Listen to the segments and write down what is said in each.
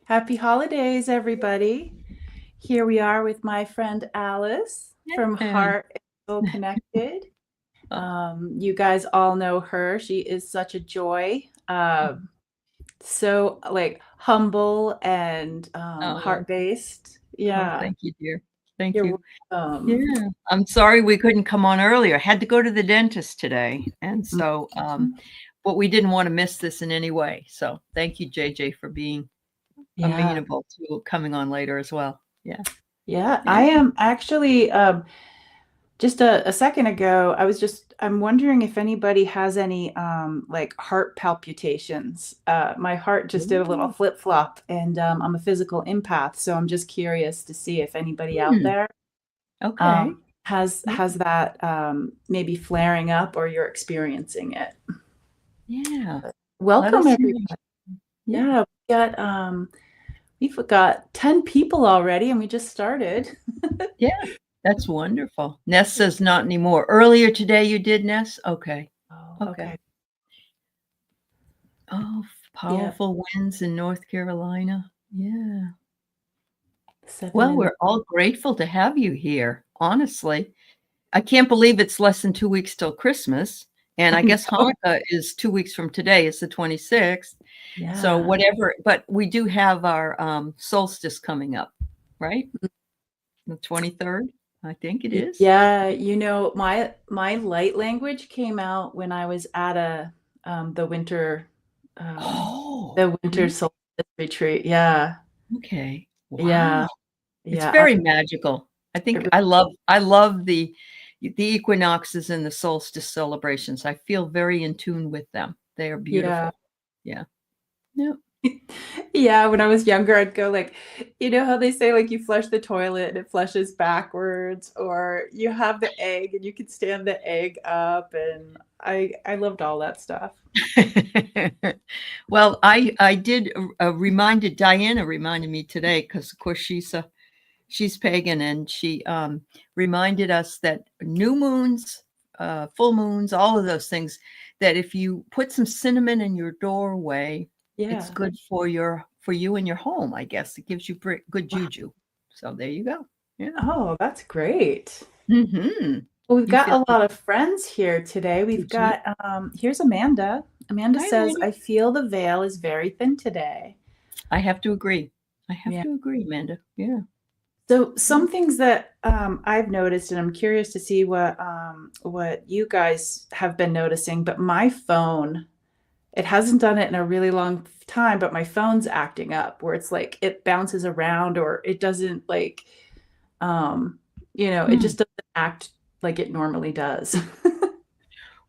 Happy holidays, everybody. Here we are with my friend Alice from Yeah. Heart and Soul Connected. Oh, You guys all know her. She is such a joy. So like humble and oh, heart-based. oh, Yeah, thank you, dear. Thank you're you. welcome. Yeah. I'm sorry we couldn't come on earlier. I had to go to the dentist today. And so, but we didn't want to miss this in any way. So thank you, JJ, for being Yeah, amenable to coming on later as well. Yeah. yeah. Yeah. I am actually just a second ago, I'm wondering if anybody has any like heart palpitations. My heart just did a little Ooh. flip-flop and I'm a physical empath, so I'm just curious to see if anybody out Hmm. there Okay. Yeah. has that maybe flaring up or you're experiencing it. Yeah. Let Welcome us know. everybody. Yeah. Yeah, we've got 10 people already and we just started. Yeah. That's wonderful. Ness says not anymore. Earlier today you did, Ness? Okay. Oh, Okay. okay. Oh, Yeah, powerful winds in North Carolina. Yeah. 7 Well, in the we're all grateful to have you here, honestly. I can't believe it's less than 2 weeks till Christmas, and I I guess know. Hanukkah is 2 weeks from today, it's the 26th. So Yeah. whatever, but we do have our, solstice coming up, right? The 23rd, I think it is. Yeah, my light language came out when I was at a the winter um Oh, the winter really? solstice retreat. Yeah. Okay. Yeah. Wow. It's Yeah. very magical. I think I love the equinoxes and the solstice celebrations. I feel very in tune with them. They are Yeah. beautiful. Yeah. Yep. Yeah, when I was younger, I'd go like, you know how they say like you flush the toilet and it flushes backwards, or you have the egg and you can stand the egg up, and I loved all that stuff. Well, I did reminded Diana reminded me today because of course she's pagan and she reminded us that new moons, full moons, all of those things, that if you put some cinnamon in your doorway, it's Yeah. good for you and your home. I guess it gives you good juju. So there you go. Yeah. Oh, that's great. Hmm. Well, we've You got feel a it? lot of friends here today. We've Did you? got, here's Amanda. Amanda Hi, says, Amanda. I feel the veil is very thin today. I have to agree. I have Yeah. to agree, Amanda. Yeah. So some things that I've noticed, and I'm curious to see what you guys have been noticing, but my phone, it hasn't done it in a really long time, but my phone's acting up where it's like it bounces around or it doesn't like, um, it Hmm. just doesn't act like it normally does.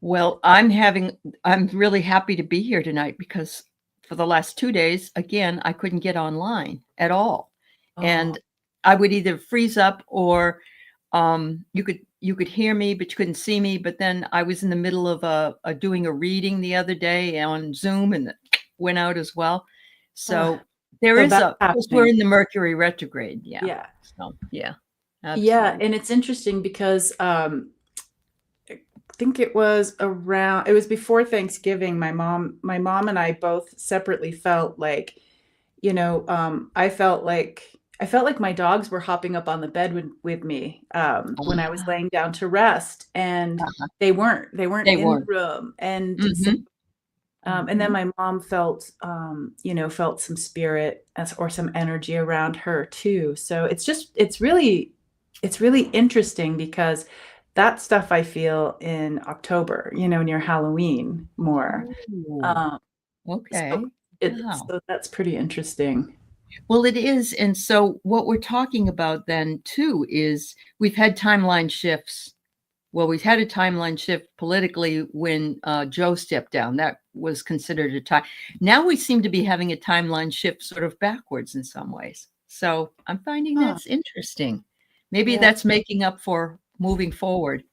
Well, I'm really happy to be here tonight because for the last 2 days, again, I couldn't get online at all. Oh, And I would either freeze up or you could hear me, but you couldn't see me. But then I was in the middle of doing a reading the other day on Zoom and it went out as well. uh, So there so is that's because we're happening. in the Mercury retrograde. Yeah. Yeah. So yeah, Yeah, absolutely. and it's interesting because I think it was before Thanksgiving. My mom and I both separately felt like, I felt like my dogs were hopping up on the bed with me when I was Ah, laying down to rest, and they weren't they in the weren't. room. And so Mhm. and then Mhm. my mom felt, felt some spirit or some energy around her too. So it's really interesting because that stuff I feel in October, near Halloween more. Ooh, Um, so okay. Wow. so that's pretty interesting. Well, it is, and so what we're talking about then too is we've had timeline shifts. Well, we've had a timeline shift politically when Joe stepped down. That was considered a time. Now we seem to be having a timeline shift sort of backwards in some ways. So I'm finding Huh. that's interesting. Maybe Yeah. that's making up for moving forward.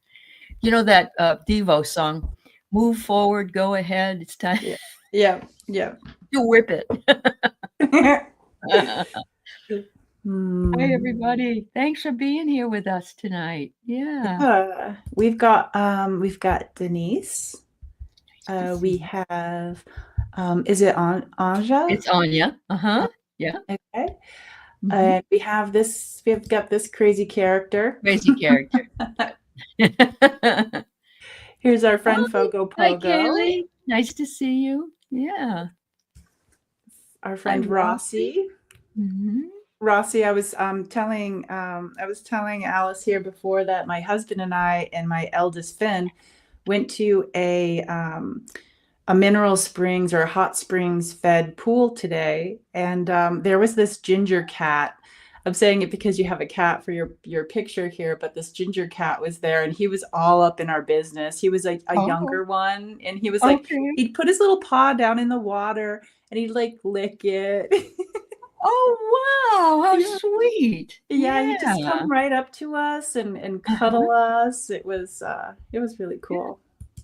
You know that Devo song, "Move Forward, Go Ahead." It's time Yeah. Yeah. Yeah. to whip it. Hi, Hmm. everybody. Thanks for being here with us tonight. Yeah. Yeah. We've got Denise. Nice to see We you. have is it Anja? It's Anya. Uh-huh. Yeah. Okay. Mhm. We have this, we've got this crazy character. Crazy character. Here's our friend Hi. Fogo Hi, Pogo, Kaylee. Nice to see you. Yeah. our Hi, friend Rossi. Rossi. Mhm. Rossi, I was telling Alice here before that my husband and I and my eldest Finn went to a mineral springs or a hot springs fed pool today, and there was this ginger cat. I'm saying it because you have a cat for your picture here, but this ginger cat was there, and he was all up in our business. He was a Oh, younger one, and he was like, okay. he'd put his little paw down in the water, and he'd like lick it. Oh, wow. How Yeah. sweet. Yeah, he'd just Yeah. come right up to us and Uh-huh. cuddle us. It was really Yeah. cool.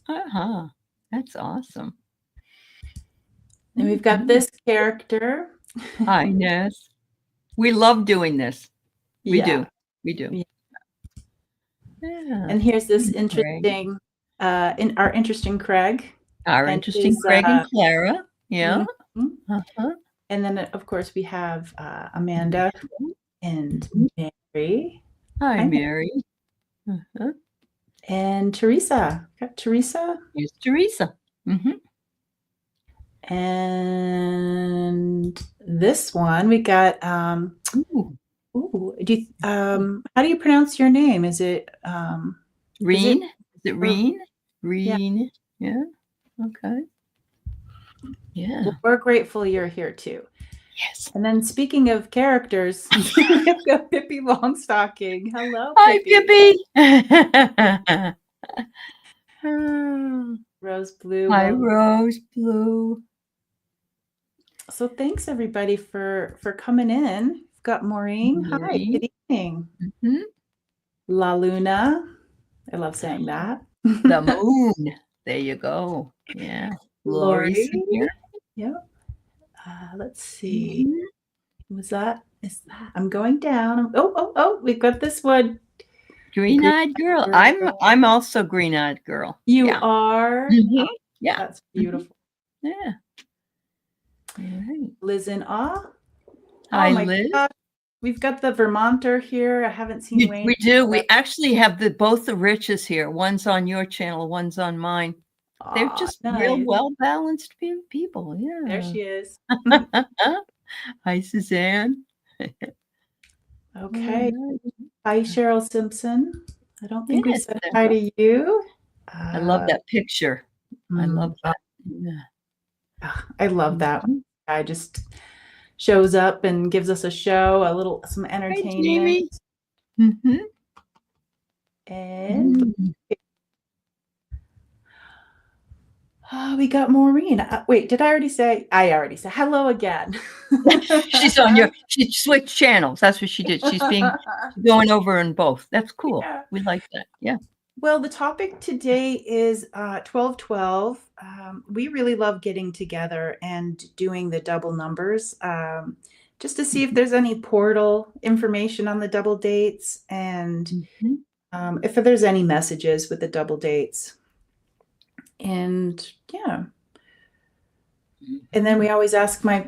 Uh-huh. That's awesome. And we've got Mhm. this character. Hi, Ness. We love doing this. We Yeah. do. We do. Yeah. Yeah. And here's this Hey, Craig. interesting in our interesting Craig Our and interesting his Craig and Clara. Yeah. mhm. Uh-huh. And then of course we have Amanda and Mary. Hi, Hi, Mary. Mary. Uh-huh. And Teresa. Got Teresa. Here's Teresa. Mhm. And this one we got Ooh, ooh, how do you pronounce your name? Is it Reen. Is it or Reen? yeah, Reen. Yeah. Okay. Yeah. well, we're grateful you're here too. Yes. And then speaking of characters, we've got Pippi Longstocking. Hello, Hi, Pippi. Pippi. Rose Blue. Hi, Well, Rose Blue. so thanks everybody for coming in. We've got Maureen. Hi, Maureen. good evening. Mhm. La Luna. I love saying that. The moon. There you go. Yeah. Lori's Lori. here. Yep. Let's see. Mhm. Was that? Is that? I'm going down. Oh! We've got this one. The green Green-eyed girl. I'm girl. I'm also green-eyed girl. You Yeah. are. Mhm. Oh, Yeah. that's Mhm. beautiful. Yeah. All right. Liz in awe. Oh Hi, my Liz. God. We've got the Vermonter here. I haven't seen Wayne. We do. We actually have both the riches here. One's on your channel, one's on mine. They're Aw, just real nice. well-balanced people. There Yeah. she is. Hi, Suzanne. All Okay. right. Hi, Cheryl Simpson. I don't think we Yes, said hi Sarah. to you. I love Uh, that picture. I mm, love that. Yeah. I love that. Mhm. Guy just shows up and gives us a show, some Hi, entertainment. Jamie. Mhm. And Mm. we got Maureen. Wait, did I already say? I already said hello again. She switched channels. That's what she did. She's going over in both. That's cool. Yeah. We like that. Yeah. Well, the topic today is 1212. We really love getting together and doing the double numbers just to see if there's any portal information on the double dates and Mhm. if there's any messages with the double dates. And yeah. And then we always ask my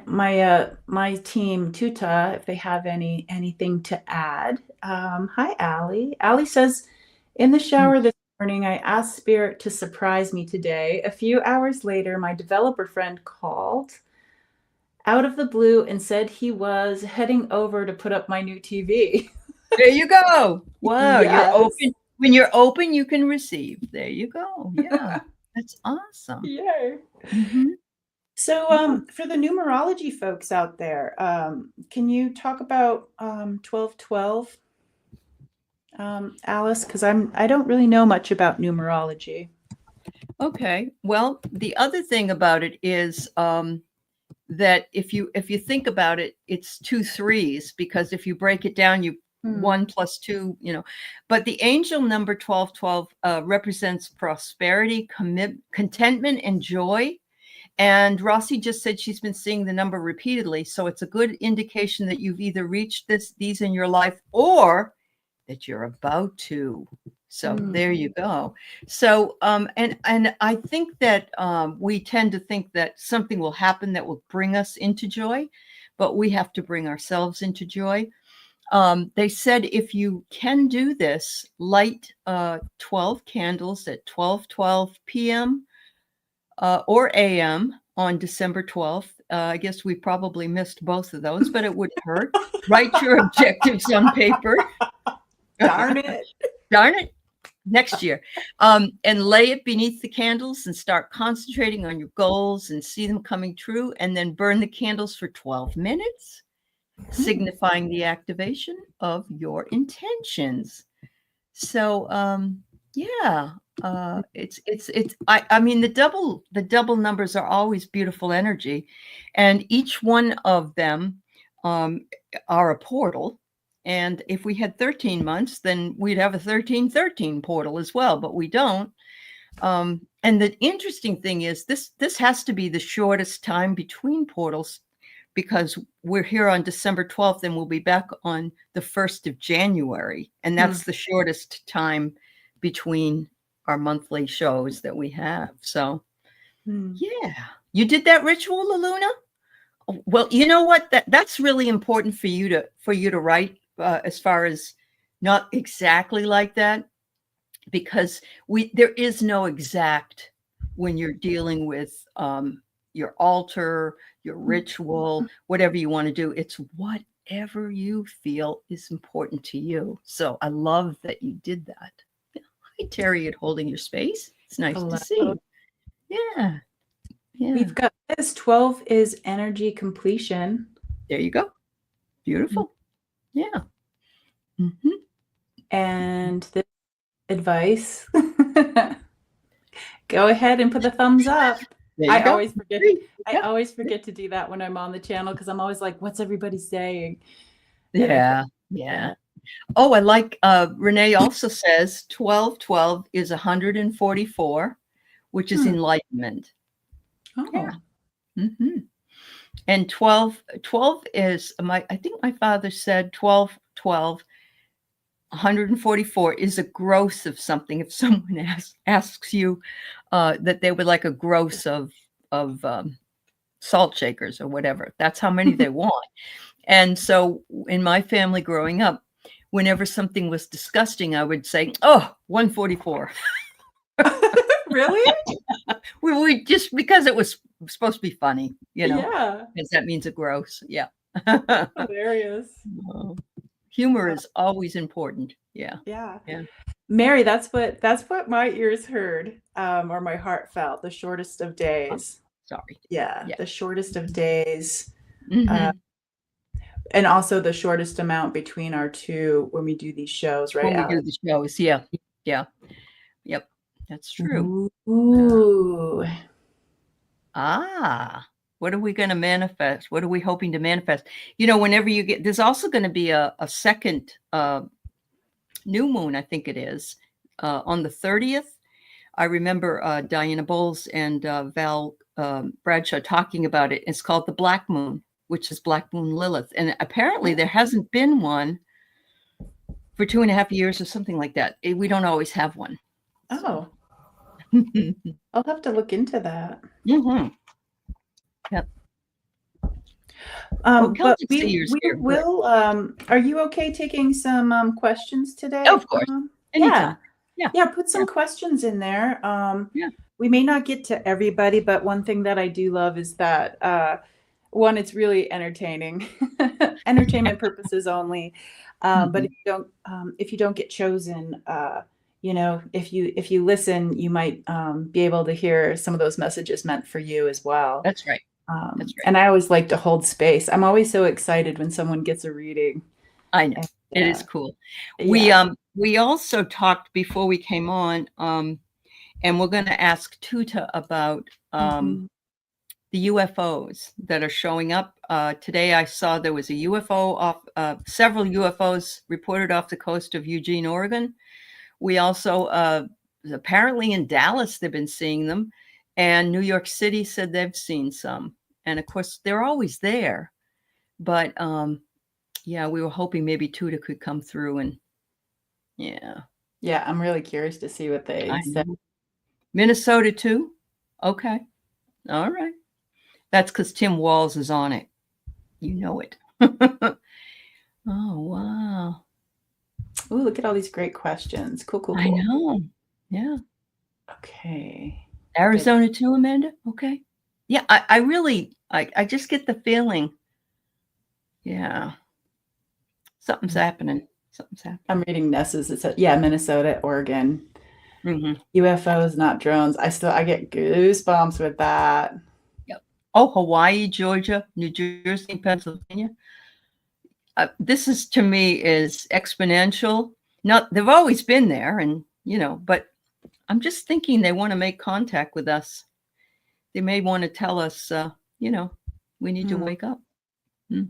team Tutah if they have anything to add. Hi, Aley. Aley says, in the shower this morning, I asked Spirit to surprise me today. A few hours later, my developer friend called out of the blue and said he was heading over to put up my new TV. There you go. Wow, you're Yes. open. When you're open, you can receive. There you go. Yeah, that's awesome. Yay. Mhm. So, Yeah. for the numerology folks out there, can you talk about 1212? Alice, because I don't really know much about numerology. Okay. Well, the other thing about it is that if you think about it, it's two threes, because if you break it down, you Hmm. 1 + 2, but the angel number 1212 represents prosperity, contentment, and joy. And Rossi just said she's been seeing the number repeatedly, so it's a good indication that you've either reached these in your life or that you're about to. So there you go. So and I think that we tend to think that something will happen that will bring us into joy, but we have to bring ourselves into joy. They said if you can do this, light 12 candles at 12:12 p.m. Or a.m. on December 12th. I guess we probably missed both of those, but it wouldn't hurt. Write your objectives on paper. Darn it. Darn it. Next year. And lay it beneath the candles and start concentrating on your goals and see them coming true. And then burn the candles for 12 minutes, signifying the activation of your intentions. So, yeah, I mean, the double numbers are always beautiful energy, and each one of them are a portal. And if we had 13 months, then we'd have a 1313 portal as well, but we don't. And the interesting thing is this has to be the shortest time between portals, because we're here on December 12th and we'll be back on the 1st of January. And that's the shortest time between our monthly shows that we have. So, yeah. You did that ritual, Luna? Well, you know what? That's really important for you to write, as far as not exactly like that, because there is no exact when you're dealing with your altar, your ritual, whatever you want to do. It's whatever you feel is important to you. So I love that you did that. Hi, Terry, at Holding Your Space. It's nice to see you. Yeah. We've got this 12 is energy completion. There you go. Beautiful. Yeah. And the advice. Go ahead and put the thumbs up. I always forget to do that when I'm on the channel, because I'm always like, what's everybody saying? Yeah. Oh, I like Renee also says 1212 is 144, which is enlightenment. Oh. Yeah. And 12 is I think my father said 12 144 is a gross of something. If someone asks you that they would like a gross of salt shakers or whatever, that's how many they want. And so in my family growing up, whenever something was disgusting, I would say, oh, 144. Really? we just, because it was supposed to be funny, Yeah. because that means a gross. Yeah. Hilarious. Humor is always important. Yeah. Mary, that's what my ears heard, or my heart felt. The shortest of days. Sorry. Yeah. The shortest of days. And also the shortest amount between our two when we do these shows, right? When we do the shows, yeah. Yep, that's true. Ooh. What are we going to manifest? What are we hoping to manifest? Whenever you get, there's also going to be a second new moon, I think it is, on the 30th. I remember Diana Bowles and Val Bradshaw talking about it. It's called the Black Moon, which is Black Moon Lilith. And apparently there hasn't been one for 2.5 years or something like that. We don't always have one. Oh. I'll have to look into that. Yep. But we will. Are you okay taking some questions today? Oh, of course. Yeah. Put some questions in there. We may not get to everybody, but one thing that I do love is that one, it's really entertaining, entertainment purposes only. But if you don't get chosen, if you listen, you might be able to hear some of those messages meant for you as well. That's right. And I always like to hold space. I'm always so excited when someone gets a reading. I know. It is cool. We also talked before we came on, and we're going to ask Tutah about the UFOs that are showing up. Today I saw there was a UFO off, several UFOs reported off the coast of Eugene, Oregon. We also, apparently in Dallas, they've been seeing them, and New York City said they've seen some. And of course, they're always there. But we were hoping maybe Tutah could come through and, Yeah, I'm really curious to see what they I say. know. Minnesota too? Okay. All right. That's because Tim Walls is on it. You know it. Oh, wow. Oh, look at all these great questions. Cool, cool, I cool. know. Yeah. Okay. Good. Arizona too, Amanda? Okay. Yeah, I really, I just get the feeling, yeah, something's happening. Something's I'm happening. reading Ness's. It said, yeah, Minnesota, Oregon. Hmm. UFOs, not drones. I get goosebumps with that. Yep. Oh, Hawaii, Georgia, New Jersey, Pennsylvania. This is to me is exponential. Not they've always been there, and but I'm just thinking they want to make contact with us. They may want to tell us, you know, we need to Hmm. wake up. Hmm.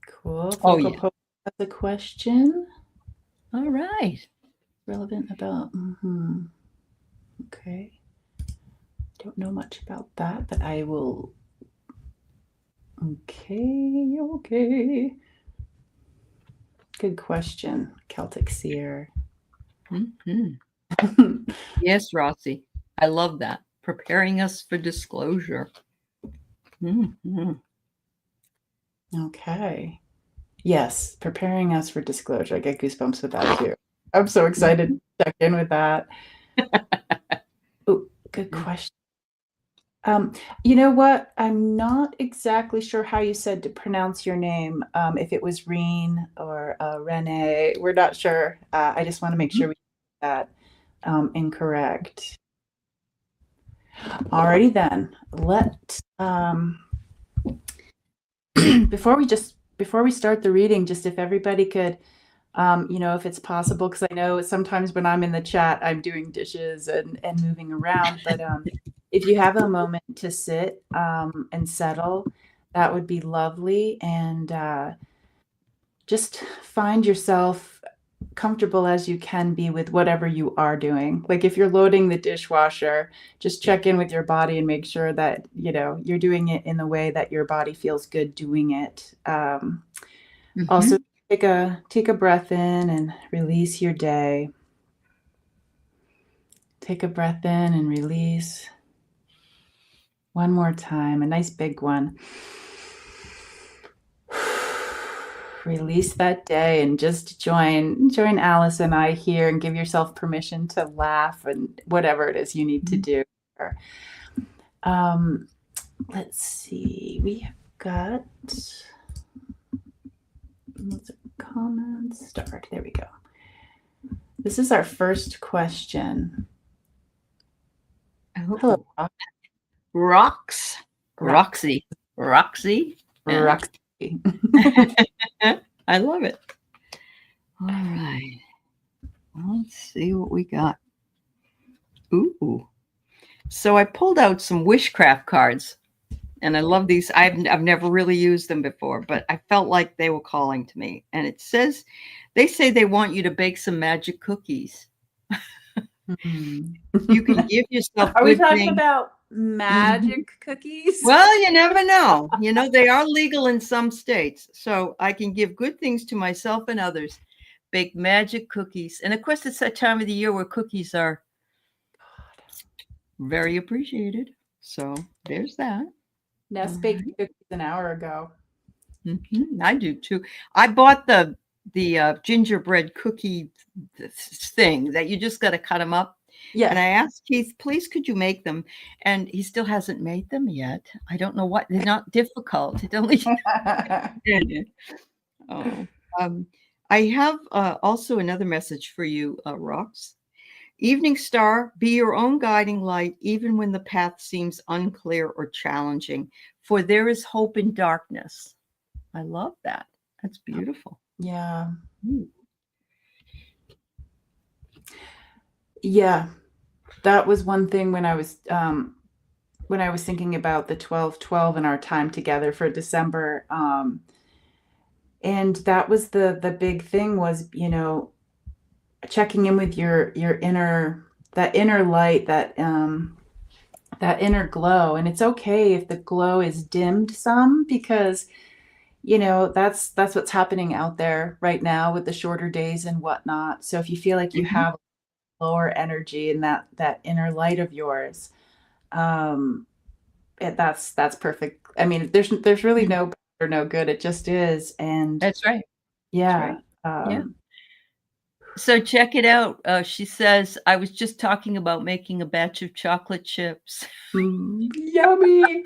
Cool. Oh Focal yeah. point. That's a question All right. relevant about. Okay. Don't know much about that, but I will. Okay. Okay. Good question, Celtic Seer. Hmm. Yes, Rossi. I love that. Preparing us for disclosure. Hmm. Okay. Yes, preparing us for disclosure. I get goosebumps with that too. I'm so excited to check in with that. Oh, good question. You know what? I'm not exactly sure how you said to pronounce your name. If it was Reen or Renee, we're not sure. I just want to make sure we get that incorrect. Alrighty then. Let before we start the reading, just if everybody could, if it's possible, because I know sometimes when I'm in the chat, I'm doing dishes and moving around. But if you have a moment to sit and settle, that would be lovely. And just find yourself comfortable as you can be with whatever you are doing. Like if you're loading the dishwasher, just check in with your body and make sure that, you're doing it in the way that your body feels good doing it. Also, Hmm. take a breath in and release your day. Take a breath in and release. One more time, a nice big one. Release that day and just join Alice and I here and give yourself permission to laugh and whatever it is you need to do. Um, let's see. We have got comments. Start. There we go. This is our first question. Hello, Oh. Rocks. Roxy. Roxy. Yeah. Roxy. I love it. All right. Well, let's see what we got. Ooh. So I pulled out some wishcraft cards, and I love these. I've never really used them before, but I felt like they were calling to me. And it says, they say they want you to bake some magic cookies. You can give yourself Are we good talking things. about Mhm. magic cookies? Well, you never know. They are legal in some states. So I can give good things to myself and others. Bake magic cookies. And of course, it's that time of the year where cookies are very appreciated. So there's that. All Nest baked right. cookies an hour ago. I do too. I bought the gingerbread cookie thing that you just got to cut them up. And Yes. I asked Keith, please, could you make them? And he still hasn't made them yet. I don't know what. They're not difficult. It only. Oh, I have also another message for you, Rox. Evening star, be your own guiding light, even when the path seems unclear or challenging, for there is hope in darkness. I love that. That's beautiful. Yeah. Ooh. Yeah. That was one thing when I was thinking about the 12/12 and our time together for December. And that was the big thing was, checking in with your inner light, that inner glow. And it's okay if the glow is dimmed some because that's what's happening out there right now with the shorter days and whatnot. So if you feel like you Mhm. have lower energy in that inner light of yours, um, that's perfect. I mean, there's really Mhm. no bad or no good. It just is. And That's right. That's yeah, right. Yeah. So check it out. She says, I was just talking about making a batch of chocolate chips. yummy.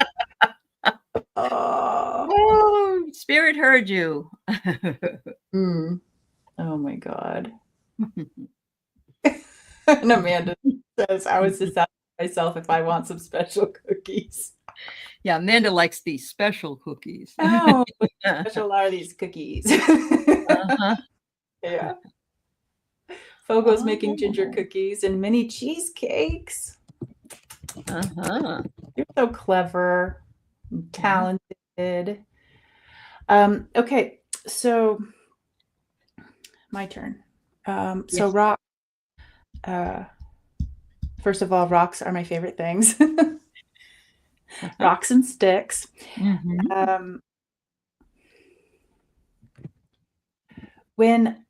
Oh. Oh, Spirit heard you. Mm. Oh my God. And Amanda says, I was just asking myself if I want some special cookies. Yeah, Amanda likes these special cookies. Oh, what special are these cookies? Uh-huh. Yeah. Fogo's making ginger Oh, cookies and mini cheesecakes. uh-huh. You're so clever and Yeah. talented. Okay, so my turn. So Yes. rock. Uh, first of all, rocks are my favorite things. Uh-huh. Rocks and sticks. Mhm. Um, when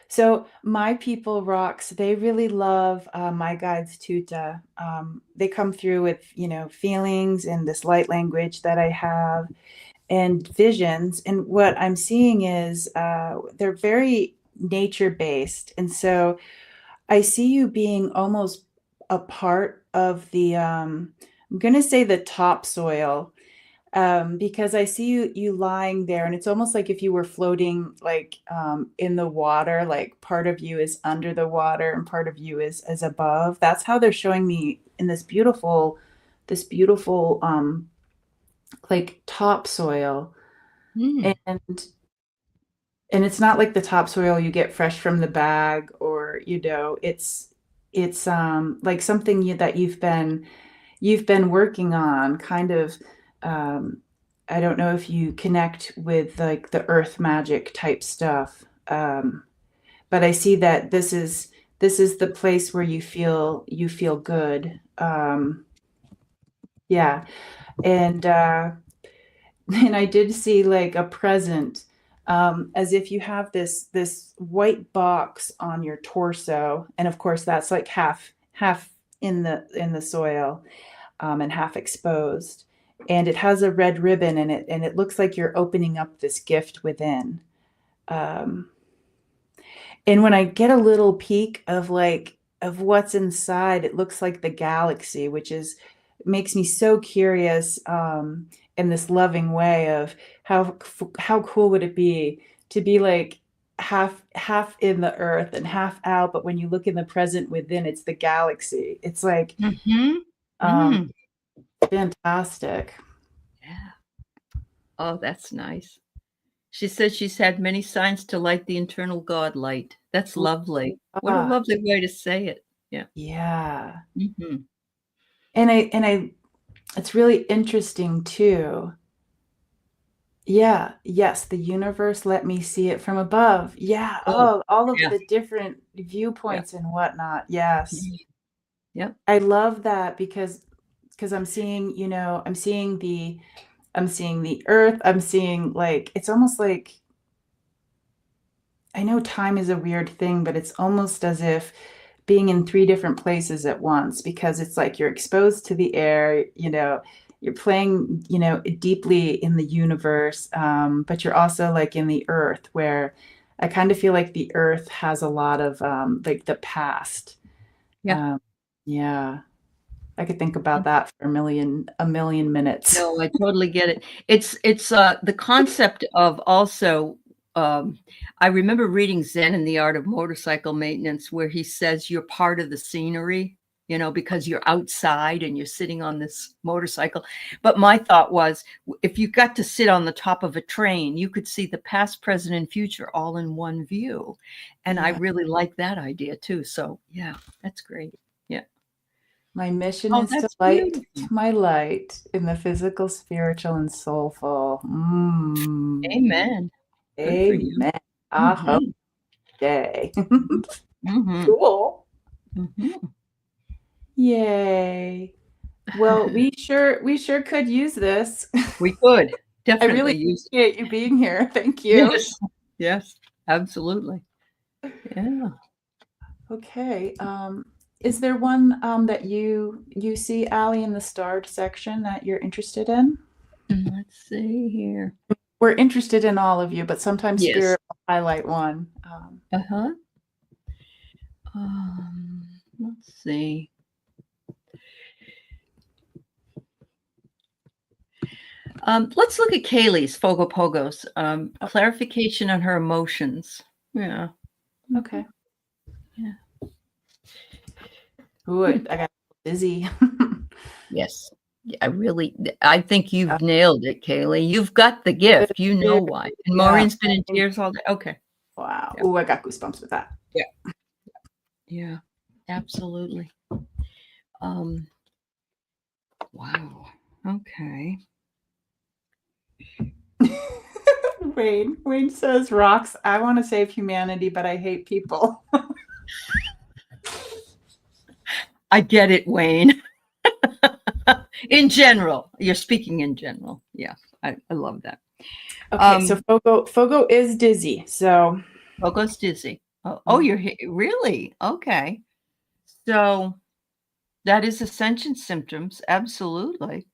So my people rocks, they really love my guides Tutah. They come through with, feelings and this light language that I have and visions. And what I'm seeing is they're very nature based. And so I see you being almost a part of I'm going to say the topsoil, because I see you lying there, and it's almost like if you were floating like in the water, like part of you is under the water and part of you is above. That's how they're showing me in this beautiful like topsoil. Mm. And it's not like the topsoil you get fresh from the bag, or it's like something that you've been working on, kind of. um I don't know if you connect with like the earth magic type stuff, but I see that this is the place where you feel good. Yeah. And and I did see like a present, as if you have this white box on your torso, and of course that's like half in the soil, and half exposed. And it has a red ribbon in it, and it looks like you're opening up this gift within. Um, and when I get a little peek of what's inside, it looks like the galaxy, which is makes me so curious, in this loving way of how cool would it be to be like half in the earth and half out, but when you look in the present within, it's the galaxy. It's like Mhm. um, Mm. fantastic. Yeah. Oh, that's nice. She says she's had many signs to light the internal God light. That's lovely. What a Ah, lovely way to say it. Yeah. yeah. Mhm. And it's really interesting too. Yeah, yes, the universe let me see it from above. Yeah, Oh, oh, all of yeah. the different Yeah. viewpoints and whatnot. Yes. Mhm. Yep. I love that because I'm seeing the earth. I'm seeing, like, it's almost like, I know time is a weird thing, but it's almost as if being in three different places at once, because it's like you're exposed to the air, you're playing, deeply in the universe, but you're also like in the earth, where I kind of feel like the earth has a lot of like the past. Yeah. Um, yeah, I could think about that for a million minutes. No, I totally get it. It's the concept of also, I remember reading Zen and the Art of Motorcycle Maintenance, where he says you're part of the scenery, because you're outside and you're sitting on this motorcycle. But my thought was, if you got to sit on the top of a train, you could see the past, present, and future all in one view. And I Yeah. really like that idea too. So yeah, that's great. Yeah. My mission Oh, is to that's light beautiful. my light in the physical, spiritual, and soulful. Amen. Good for you. Amen. Aho Mhm. day. Mhm. Mhm. Cool. Mhm. Yay. Well, we sure could use this. We could. I really Definitely use it. appreciate you being here. Thank you. Yes. Yes, absolutely. Yeah. Okay. Is there one that you see, Allie, in the starred section that you're interested in? Let's see here. We're interested in all of you, but sometimes Yes. spirit will highlight one. Uh-huh. Let's see. Let's look at Kaylee's Fogo Pogos. Clarification on her emotions. Yeah. Okay. Yeah. Ooh, I got busy. Yes. Yeah, I think you've nailed it, Kaylee. You've got the gift. You know why. And Yeah. Maureen's been in tears all day. Okay. Wow. Yeah. Ooh, I got goosebumps with that. Yeah. Yeah. Absolutely. Wow. Okay. Wayne says, rocks. I want to save humanity, but I hate people. I get it, Wayne. In general, you're speaking in general. Yeah, I love that. Okay, so Fogo is dizzy. So Fogo's dizzy. Oh, you're really okay. So that is ascension symptoms. Absolutely.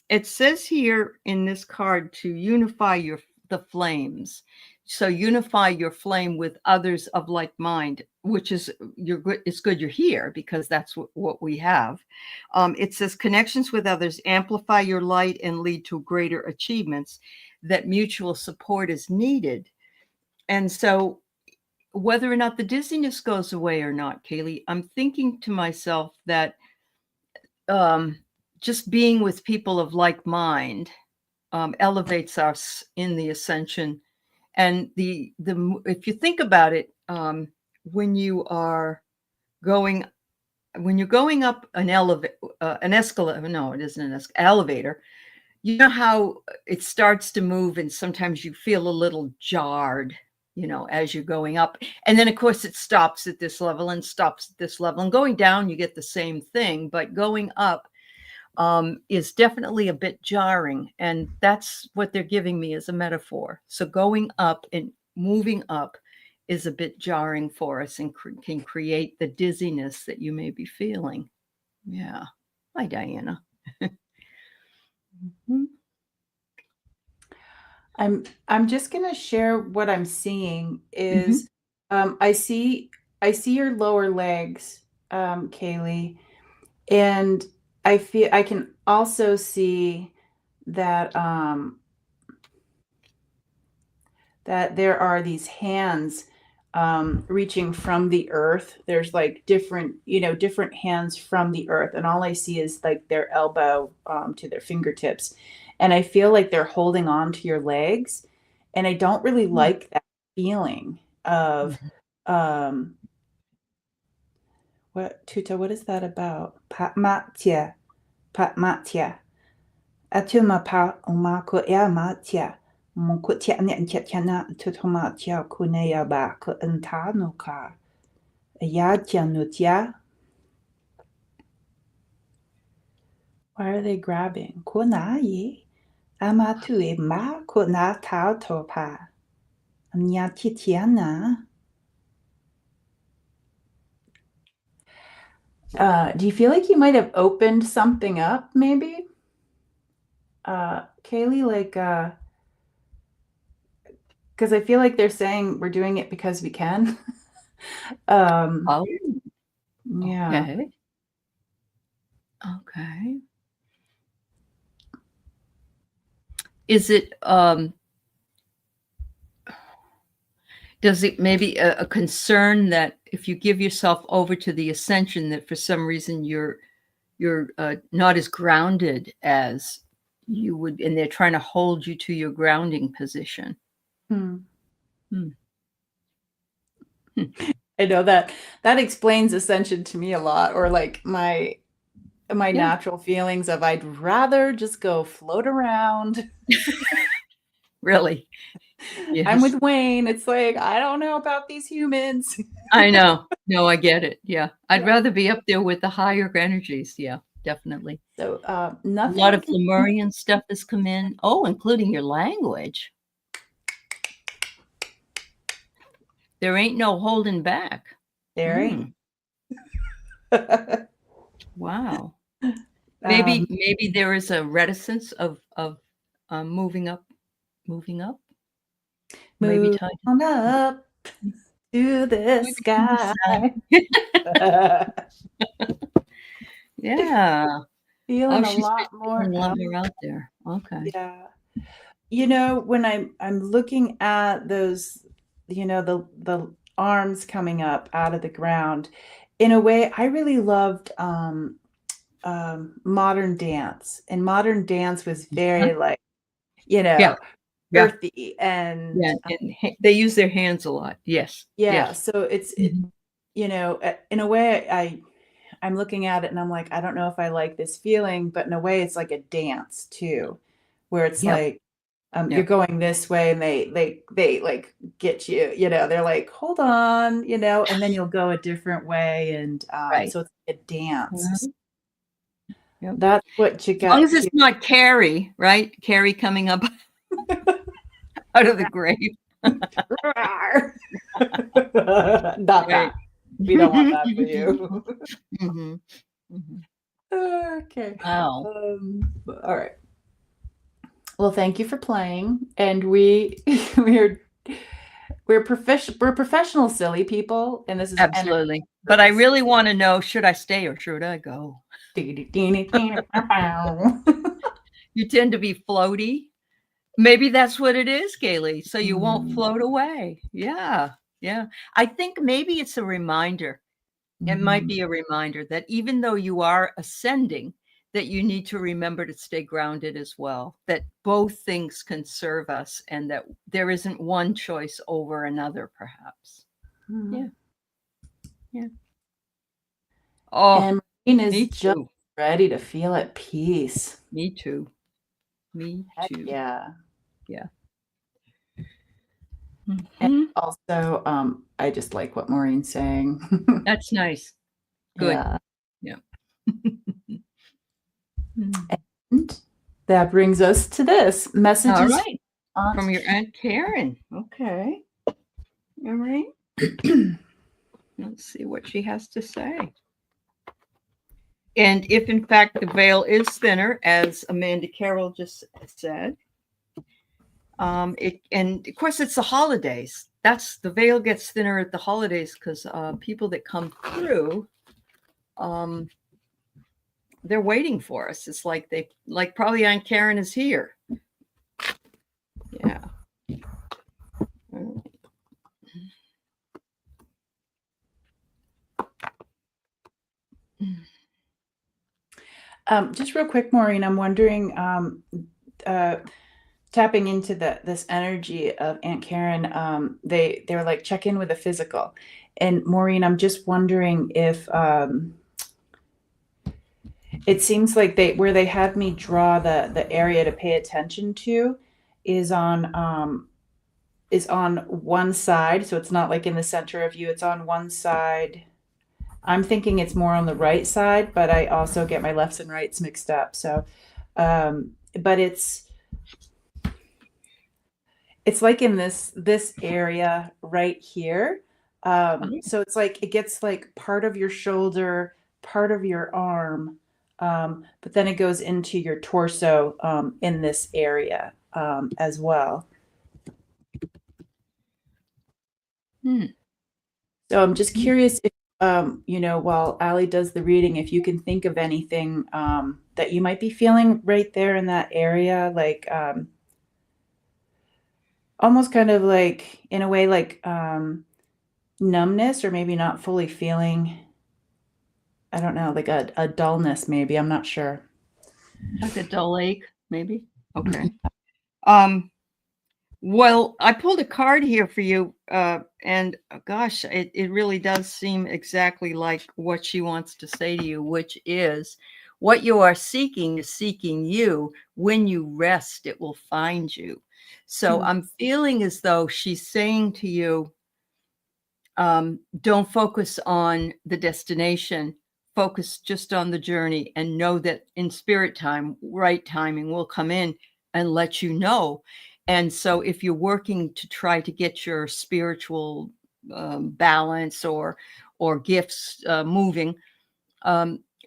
It says here in this card to unify the flames. So unify your flame with others of like mind, which is it's good you're here because that's what we have. It says connections with others amplify your light and lead to greater achievements. That mutual support is needed. And so whether or not the dizziness goes away or not, Kaylee, I'm thinking to myself that just being with people of like mind elevates us in the ascension. And the if you think about it, when you're going up an escalator, no, it isn't an elevator. You know how it starts to move, and sometimes you feel a little jarred, as you're going up, and then of course it stops at this level and stops at this level, and going down you get the same thing, but going up is definitely a bit jarring. And that's what they're giving me as a metaphor. So going up and moving up is a bit jarring for us and can create the dizziness that you may be feeling. Yeah. Hi, Diana. I'm just gonna share what I'm seeing is I see your lower legs, Kaylee, and I feel I can also see that that there are these hands reaching from the earth. There's like different hands from the earth, and all I see is like their elbow to their fingertips, and I feel like they're holding on to your legs, and I don't really like that feeling of Tutah, what is that about? Patmatia, patmatia. Atuma pa umako matia. Munkutia netiana tutomatia kunea ba kuntanoka. Yatia nutia. Why are they grabbing? Kunayi. Amatue ma kuna tautopa. Nyatitiana. Do you feel like you might have opened something up, maybe? Kaylee, like, because I feel like they're saying we're doing it because we can. Oh, Yeah. okay. Okay. Is it, does it maybe a concern that if you give yourself over to the ascension, that for some reason you're not as grounded as you would, and they're trying to hold you to your grounding position? I know that explains ascension to me a lot, or like my natural feelings of I'd rather just go float around. Really? Yes. I'm with Wayne. It's like, I don't know about these humans. I know. No, I get it. Yeah. I'd rather be up there with the higher energies. Yeah. definitely. So A nothing lot I of can. Lemurian stuff has come in. Oh, including your language. There ain't no holding back. There ain't. Wow. Maybe there is a reticence of moving up. Maybe Move time on up to the sky. Yeah. Feeling Oh, a she's lot been more. a lot more out there. Okay. Yeah. When I'm looking at those, the arms coming up out of the ground, in a way, I really loved modern dance. And modern dance was Huh? very like, Yeah. Yeah. earthy and Yeah. And they use their hands a lot. Yes. yeah. Yes. So Mhm. in a way, I'm looking at it and I'm like, I don't know if I like this feeling, but in a way, it's like a dance too, where it's Yep. like you're Yep. going this way and they like get you, they're like, hold on, and then you'll go a different way. And Right. so it's a dance. Mhm. Yep. That's what you As long got as it's to. not Carrie, right? Carrie coming up out of the grave. Not Right. that. We don't want that for you. Mhm. Mhm. Okay. Wow. All right. Well, thank you for playing. And we're we're professional silly people, and this is energy Absolutely. But I purpose. really want to know, should I stay or should I go? You tend to be floaty. Maybe that's what it is, Gailey. So you won't Mhm. float away. Yeah. Yeah. I think maybe it's a reminder. It might Mhm. be a reminder that even though you are ascending, that you need to remember to stay grounded as well, that both things can serve us and that there isn't one choice over another, perhaps. Yeah. Mhm. Yeah. Oh, And Marine is me just too. ready to feel at peace. Me too. Me Heck too. yeah. Yeah. And Mhm. also, I just like what Maureen's saying. That's nice. Good. Yeah. Yeah. Mhm. And that brings us to this All messages right. from From Aunt your Aunt Karen. Okay. All right. Let's see what she has to say. And if in fact the veil is thinner, as Amanda Carroll just said, and of course it's the holidays. That's the veil gets thinner at the holidays because people that come through, um, they're waiting for us. It's like probably Aunt Karen is here. Yeah. Just real quick, Maureen, I'm wondering, uh, tapping into this energy of Aunt Karen, they were like, check in with a physical. And Maureen, I'm just wondering if it seems like where they had me draw the area to pay attention to is on one side. So it's not like in the center of you, it's on one side. I'm thinking it's more on the right side, but I also get my lefts and rights mixed up. So but it's like in this area right here. So it's like it gets like part of your shoulder, part of your arm, but then it goes into your torso in this area as well. Hmm. So I'm just curious if, while Aley does the reading, if you can think of anything that you might be feeling right there in that area, like almost kind of like, in a way, like numbness, or maybe not fully feeling, I don't know, like a dullness, maybe. I'm not sure. Like a dull ache, maybe. Okay. Um, Well, I pulled a card here for you, and gosh, it really does seem exactly like what she wants to say to you, which is what you are seeking is seeking you. When you rest, it will find you. So Hmm. I'm feeling as though she's saying to you, don't focus on the destination, focus just on the journey and know that in spirit time, right timing will come in and let you know. And so if you're working to try to get your spiritual balance or gifts moving,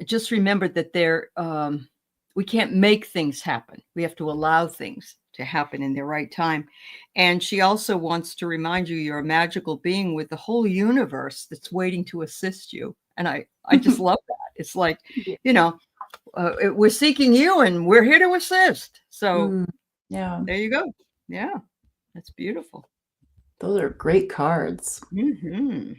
just remember that we can't make things happen. We have to allow things to happen in their right time. And she also wants to remind you you're a magical being with the whole universe that's waiting to assist you. And I just love that. It's like, you know, we're seeking you and we're here to assist. So yeah, there you go. Yeah, that's beautiful. Those are great cards. Mm-hmm.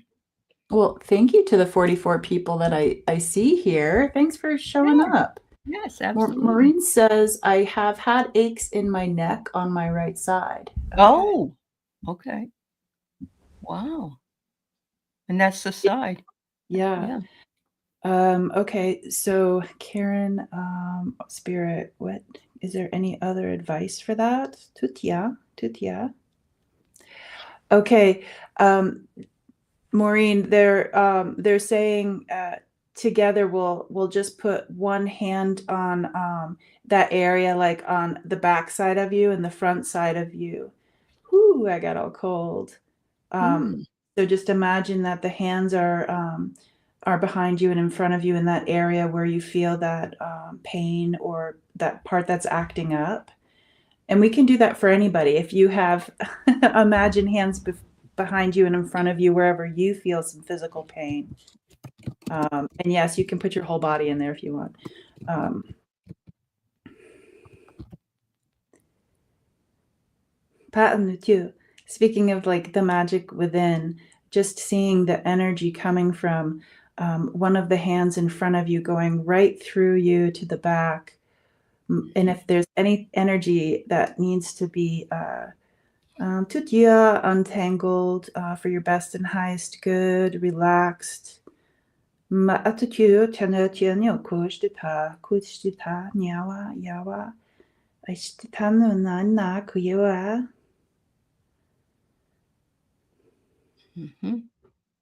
Well, thank you to the 44 people that I see here. Thanks for showing up. Yes, absolutely. Maureen says, I have had aches in my neck on my right side. Okay. Oh, okay. Wow. And that's the side. Yeah. Okay, so Karen, Spirit, what is there any other advice for that? Tutah. Okay, Maureen, they're saying together we'll just put one hand on that area, like on the back side of you and the front side of you. Whoo, I got all cold. So just imagine that the hands are behind you and in front of you in that area where you feel that pain or that part that's acting up. And we can do that for anybody. If you have, imagine hands behind you and in front of you wherever you feel some physical pain. And yes, you can put your whole body in there if you want. Speaking of like the magic within, just seeing the energy coming from one of the hands in front of you going right through you to the back. And if there's any energy that needs to be untangled for your best and highest good, relaxed.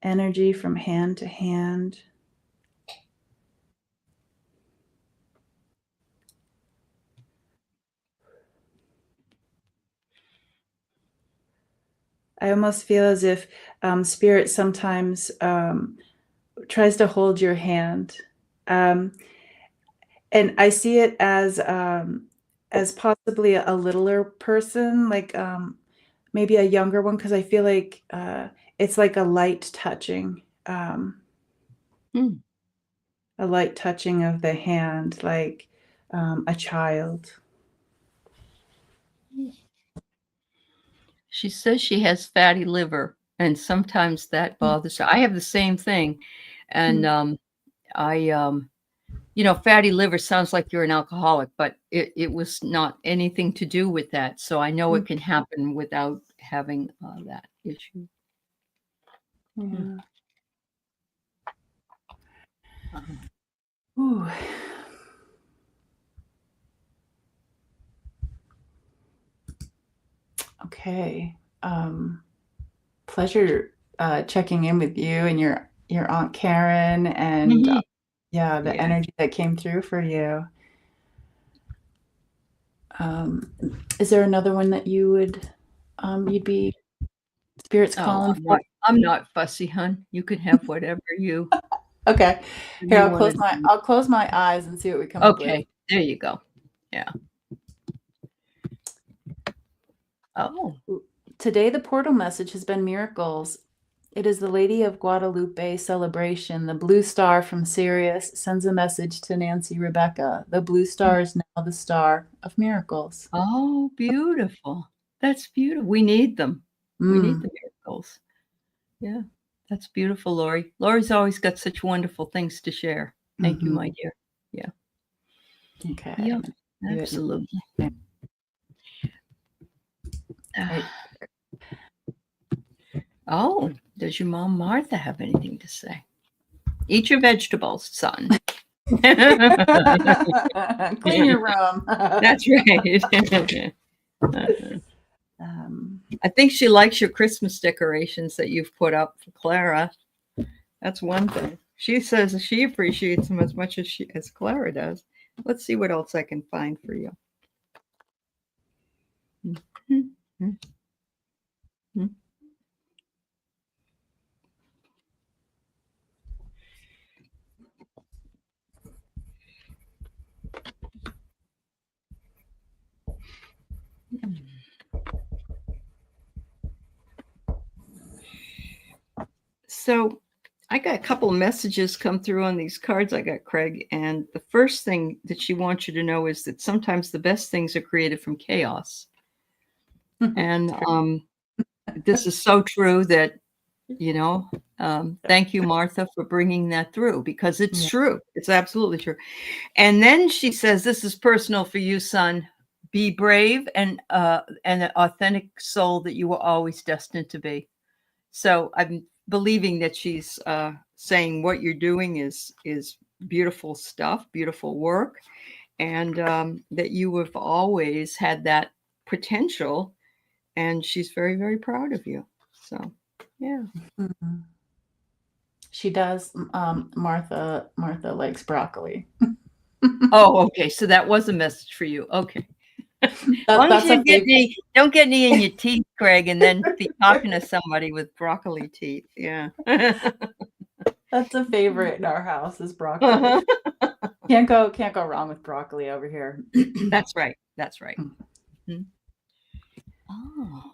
Energy from hand to hand. I almost feel as if Spirit sometimes tries to hold your hand. And I see it as possibly a littler person, like maybe a younger one, because I feel like it's like a light touching. A light touching of the hand, like a child. She says she has fatty liver, and sometimes that bothers her. I have the same thing. And fatty liver sounds like you're an alcoholic, but it was not anything to do with that. So I know it can happen without having that issue. Yeah. Ooh. Okay. Pleasure checking in with you and your Aunt Karen and the energy that came through for you. Is there another one that you would you'd be Spirit's calling for? I'm not fussy, hun. You can have whatever you Okay. Here, I'll close my eyes and see what we come up with. Okay, there you go. Yeah. Oh. Today the portal message has been miracles. It is the Lady of Guadalupe celebration. The blue star from Sirius sends a message to Nancy Rebecca. The blue star is now the star of miracles. Oh, beautiful. That's beautiful. We need them. We need the miracles. Yeah, that's beautiful, Lori. Lori's always got such wonderful things to share. Thank you, my dear. Yeah. Okay. Yeah, absolutely. Oh, does your mom Martha have anything to say? Eat your vegetables, son. Clean your room. That's right. I think she likes your Christmas decorations that you've put up for Clara. That's one thing. She says she appreciates them as much as Clara does. Let's see what else I can find for you. So I got a couple of messages come through on these cards I got, Craig. And the first thing that she wants you to know is that sometimes the best things are created from chaos. And this is so true that, thank you, Martha, for bringing that through, because it's true. It's absolutely true. And then she says, this is personal for you, son. Be brave and an authentic soul that you were always destined to be. So I'm believing that she's saying what you're doing is beautiful stuff, beautiful work, and that you have always had that potential, and she's very, very proud of you. So, yeah. Mm-hmm. She does. Martha likes broccoli. Oh, okay. So that was a message for you. Okay. Don't get any in your teeth, Craig, and then be talking to somebody with broccoli teeth. Yeah. That's a favorite in our house is broccoli. Can't go wrong with broccoli over here. That's right. That's right. Mm-hmm. Oh.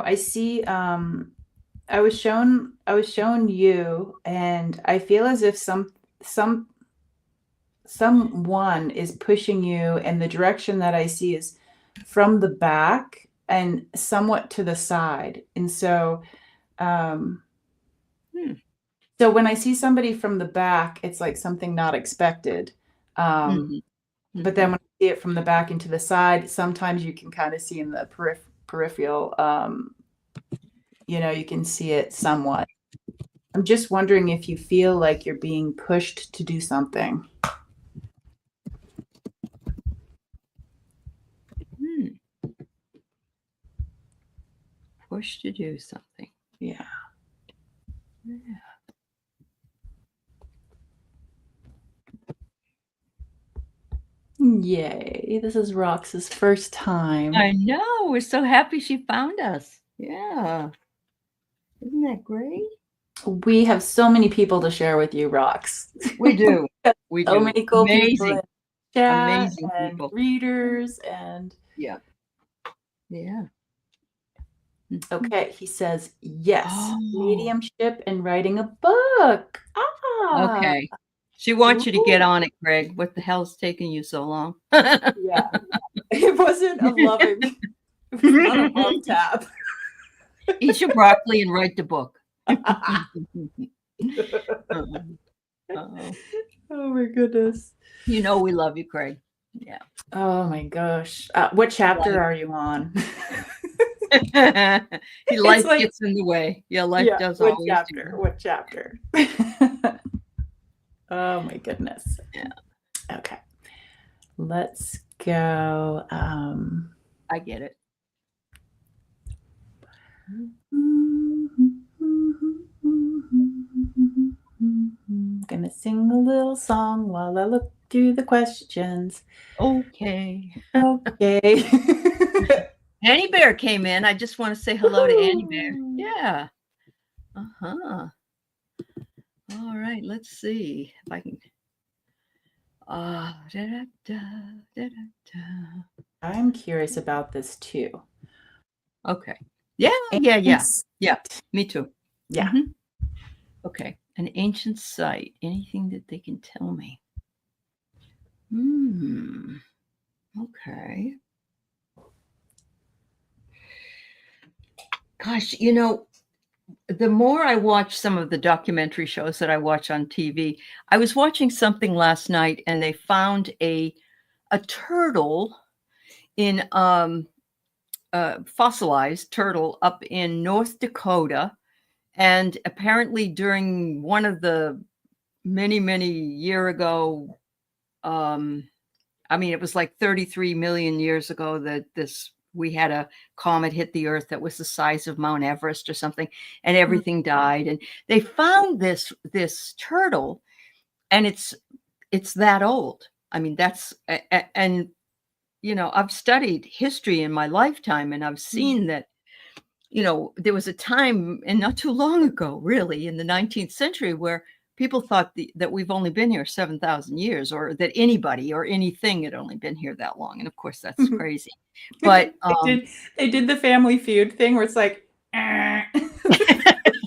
I see I was shown you, and I feel as if someone is pushing you, and the direction that I see is from the back and somewhat to the side. And so so when I see somebody from the back, it's like something not expected. But then when I see it from the back and to the side, sometimes you can kind of see in the peripheral, you can see it somewhat. I'm just wondering if you feel like you're being pushed to do something. Pushed to do something. Yeah. Yay. This is Rox's first time. I know. We're so happy she found us. Yeah. Isn't that great? We have so many people to share with you, Rox. We do. We so do. many cool Amazing. people in chat, amazing and people. Readers and yeah. Okay, he says yes. Mediumship and writing a book. Okay. She wants you to get on it, Greg. What the hell's taking you so long? Yeah. It wasn't a loving. It was not a love tap. Eat your broccoli and write the book. Oh my goodness. You know we love you, Craig. Yeah. Oh my gosh. What chapter are you on? Your life gets in the way. Your life does what always. Chapter? What chapter? Oh my goodness. Yeah. Okay. Let's go. I get it. I'm gonna sing a little song while I look through the questions. Okay. Okay. Annie Bear came in. I just want to say hello to Annie Bear. Yeah. Uh-huh. All right. Let's see if I can. I'm curious about this too. Okay. Yeah. Me too. Yeah. Mm-hmm. Okay. An ancient site. Anything that they can tell me? Okay. Gosh, the more I watch some of the documentary shows that I watch on TV, I was watching something last night, and they found a turtle in fossilized turtle up in North Dakota. And apparently during one of the many year ago, it was like 33 million years ago that this we had a comet hit the earth that was the size of Mount Everest or something, and everything died. And they found this turtle, and it's that old. I mean, that's and you know, I've studied history in my lifetime, and I've seen that, you know, there was a time, and not too long ago, really, in the 19th century, where people thought that we've only been here 7,000 years, or that anybody or anything had only been here that long. And of course, that's crazy. But they did the Family Feud thing where it's like,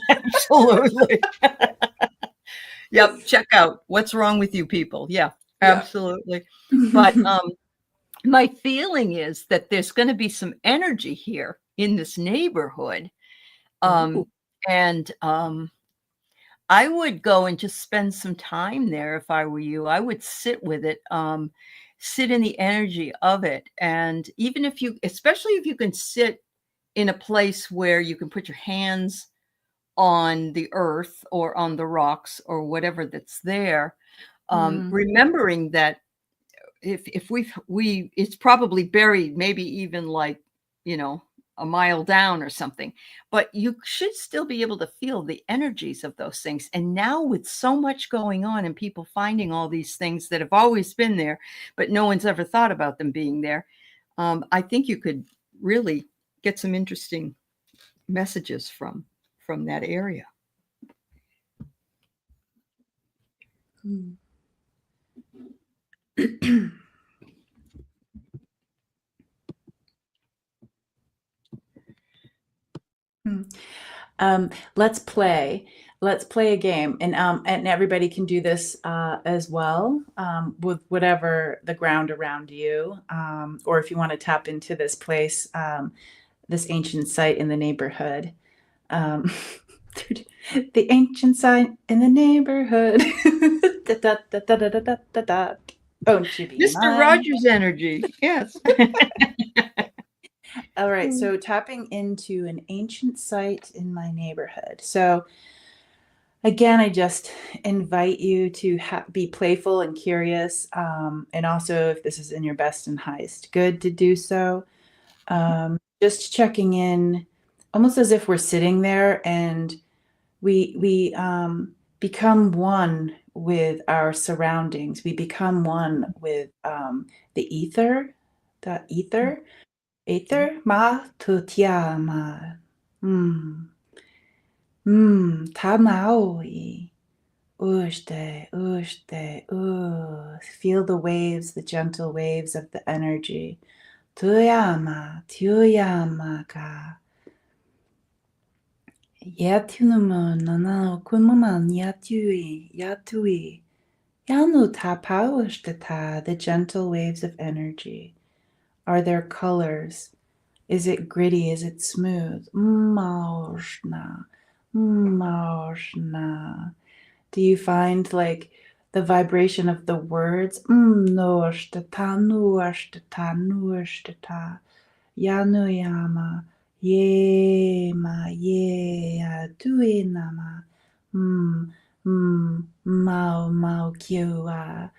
absolutely. Yep. Check out what's wrong with you people. Yeah, absolutely. But my feeling is that there's going to be some energy here in this neighborhood. And I would go and just spend some time there if I were you. I would sit with it, sit in the energy of it. And even if you, especially if you can sit in a place where you can put your hands on the earth or on the rocks or whatever that's there, remembering that if we it's probably buried, maybe even like, you know, a mile down or something, but you should still be able to feel the energies of those things. And now with so much going on and people finding all these things that have always been there, but no one's ever thought about them being there, I think you could really get some interesting messages from that area. Let's play a game, and everybody can do this as well, with whatever the ground around you, or if you want to tap into this place, this ancient site in the neighborhood. The ancient site in the neighborhood. Da, da, da, da, da, da, da, da. Won't you be Mr. mine? Rogers energy. Yes. All right, so tapping into an ancient site in my neighborhood. So again, I just invite you to be playful and curious, and also, if this is in your best and highest good, to do so. Just checking in, almost as if we're sitting there, and we become one with our surroundings. We become one with the ether, ether ma tutia ma, tamaoi. Ushte, ushte, feel the waves, the gentle waves of the energy. Tuyama, tuyama ka. Yatunumo nanao kunmaman yatui. Yanu tapauishtata, the gentle waves of energy. Are there colors? Is it gritty? Is it smooth? Maushna, maushna. Do you find like the vibration of the words? Noashtata, nuashtata, nuashtata. Yanuyama, yema, yeah, tuinama. Mau, mau, kiwa.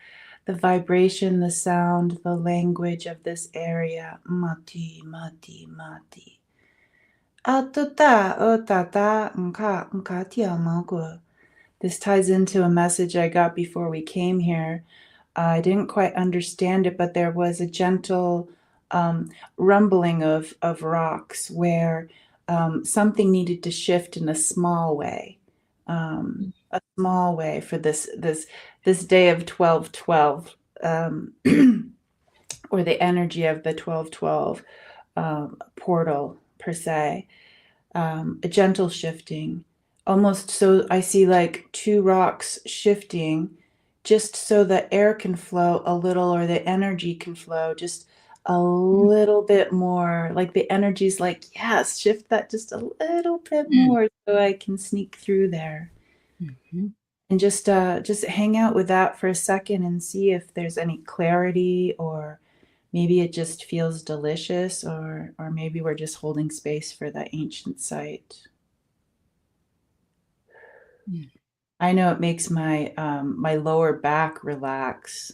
The vibration, the sound, the language of this area. Mati, mati, mati. Atata, otata, nka tia magua. This ties into a message I got before we came here. I didn't quite understand it, but there was a gentle rumbling of rocks where something needed to shift in a small way. A small way for this day of 12/12, or the energy of the 12/12 portal per se. A gentle shifting, almost, so I see like two rocks shifting just so the air can flow a little, or the energy can flow just a little bit more. Like the energy's like, yes, shift that just a little bit more so I can sneak through there. And just hang out with that for a second and see if there's any clarity, or maybe it just feels delicious, or maybe we're just holding space for that ancient site. I know it makes my my lower back relax.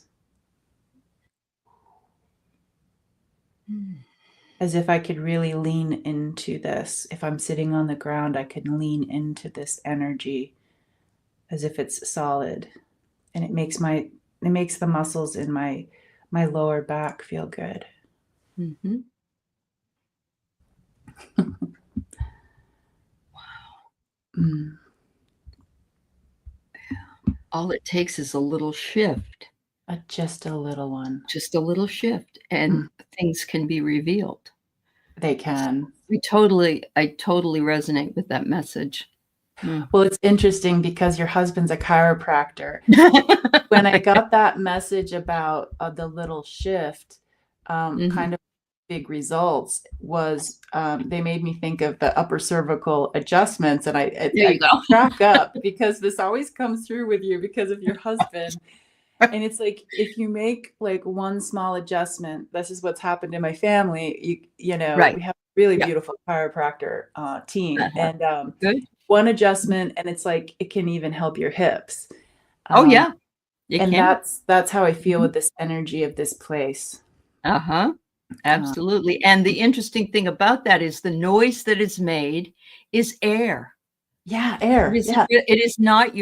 as if I could really lean into this. If I'm sitting on the ground, I can lean into this energy as if it's solid. And it makes the muscles in my lower back feel good. Mm-hmm. Mm. All it takes is a little shift, Just a little one. just a little shift, and Mm. things can be revealed. They can. I totally resonate with that message. Mm. Well, it's interesting because your husband's a chiropractor. When I got that message about the little shift, Mhm. kind of big results was they made me think of the upper cervical adjustments, and There you I go. crack up because this always comes through with you because of your husband. And it's like if you make like one small adjustment, this is what's happened in my family. You know, Right. we have a really Yeah. beautiful chiropractor team, Uh-huh. and Good. one adjustment, and it's like it can even help your hips. Oh, Um, yeah. It and can. that's how I feel Mhm. with this energy of this place. Uh-huh. Uh, Absolutely. And the interesting thing about that is the noise that is made is air. yeah, air. Yeah. It is not